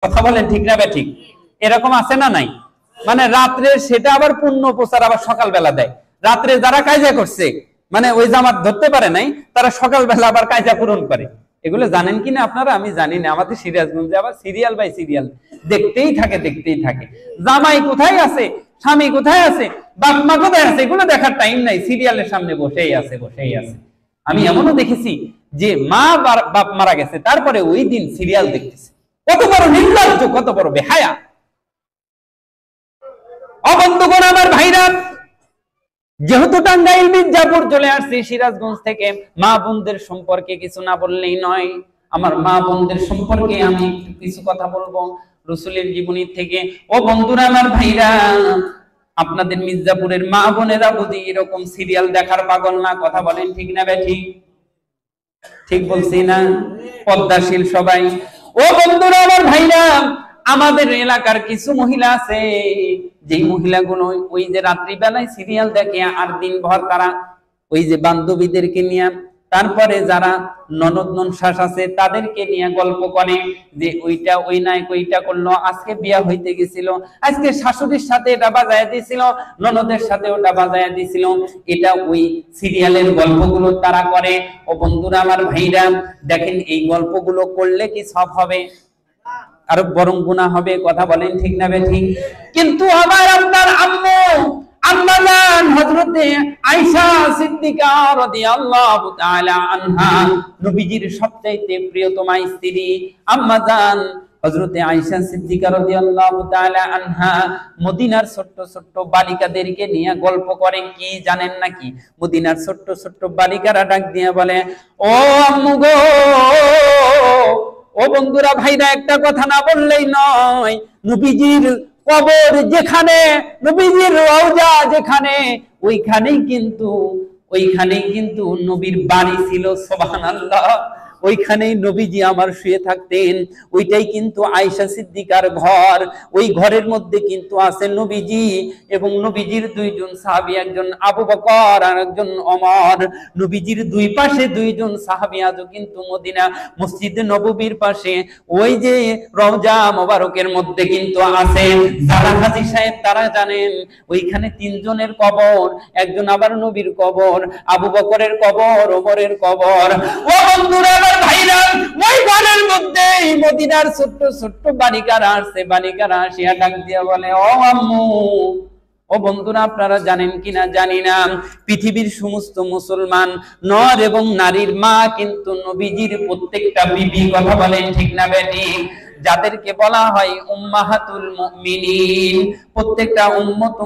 কথা বলেন ঠিক না ঠিক? এরকম আছে না নাই? মানে রাত্রে সেটা আবার পূর্ণ প্রচার আবার সকালবেলা দেয়। রাত্রে যারা কায়দা করছে মানে ওই জামাত ধরতে পারে নাই, তারা সকালবেলা আবার কায়দা পূরণ করে। এগুলো জানেন কিনা আপনারা? আমি জানি না। আমাদের সিরাজগঞ্জে আবার সিরিয়াল বাই সিরিয়াল দেখতেই থাকে। জামাই কোথায় আছে, স্বামী কোথায় আছে, বাপ মা কোথায় আছে, এগুলো দেখার টাইম নাই, সিরিয়ালের সামনে বসেই আছে। আমি এমনও দেখেছি যে মা বাপ মারা গেছে, তারপরে ওই দিন সিরিয়াল দেখতেছে। কত বড় নির্লজ্জ, কত বড় বেহায়া! বন্ধুগণ আমার ভাইরা, যেহেতু টাঙ্গাইল মির্জাপুর চলে আসছি সিরাজগঞ্জ থেকে, মা বোনদের সম্পর্কে কিছু না বললেই নয়। আমার মা বোনদের সম্পর্কে আমি কিছু কথা বলবো রাসূলের জীবনী থেকে। ও বন্ধুরা আমার ভাইরা, আপনাদের মির্জাপুরের মা বোনেরা বুঝি এরকম সিরিয়াল দেখার পাগল না? কথা বলেন ঠিক না বেঠিক? ঠিক বলছি না? পদ্মাশীল সবাই। ও বন্ধুরা আমার ভাইরা, আমাদের এলাকার কিছু মহিলা আছে, যে মহিলাগুলো ওই যে রাত্রিবেলায় সিরিয়াল দেখে আর দিনভর তারা ওই যে বান্ধবীদেরকে নিয়ে, তারপরে যারা ননদ ননশাস আছে তাদেরকে নিয়ে গল্প করে যে ওইটা ওই নায়ক ওইটা করলো, আজকে বিয়া হইতে গেছিল, আজকে শাশুড়ির সাথে এটা বাজায় দিছিল, ননদের সাথে ওটা বাজায় দিছিল। এটা ওই সিরিয়ালের গল্পগুলো তারা করে। ও বন্ধুরা আমার ভাইরা, দেখেন এই গল্পগুলো করলে কি সব হবে? আরো বরং গুনাহ হবে। কথা বলেন ঠিক না বেঠিক? কিন্তু আবার আপনার আম্মা জান হযরতে আয়েশা সিদ্দিকা রাদিয়াল্লাহু তাআলা আনহা, নবীজির সবচাইতে প্রিয়তমা স্ত্রী আম্মা জান হযরতে আয়েশা সিদ্দিকা রাদিয়াল্লাহু তাআলা আনহা মদিনার ছোট্ট ছোট্ট বালিকাদেরকে নিয়ে গল্প করেন। কি জানেন নাকি? মদিনার ছোট্ট ছোট্ট বালিকারা ডাক দিয়ে বলে, ও আম্মু গো, ও বন্ধুরা ভাইরা, একটা কথা না বললেই নয়। নবীজির কবর যেখানে, নবীজির রওজা যেখানে, ওইখানেই কিন্তু নবীর বাড়ি ছিল। সুবহানাল্লাহ। ওইখানেই নবীজি আমার শুয়ে থাকতেন। ওইটাই কিন্তু আয়েশা সিদ্দিকার ঘর। ওই ঘরের মধ্যে কিন্তু আছে নবীজি এবং নবীজির দুইজন সাহাবী, একজন আবু বকর আর একজন ওমর। নবীজির দুই পাশে দুইজন সাহাবী আজও কিন্তু মদিনা মসজিদে নববীর পাশে ওই যে রওজা মোবারকের মধ্যে কিন্তু আছে। যারা হাজী সাহেব তারা জানেন ওইখানে তিনজনের কবর, একজন আবার নবীর কবর, আবু বকরের কবর, ওমরের কবর। ও বন্ধুরা ভাইরা, ওই ঘরের মধ্যে মদিনার ছোট্ট ছোট্ট বালিকারা আসিয়া ডাক দিয়া বলে, ও আম্মু, ও বন্ধুরা আপনারা জানেন কিনা জানি না, পৃথিবীর সমস্ত মুসলমান নর এবং নারীর মা কিন্তু নবীজির প্রত্যেকটা বিবি। কথা বলেন ঠিক না বেঠিক? যাদেরকে বলা হয় উম্মাহাতুল মুমিনিন, প্রত্যেকটা উম্মত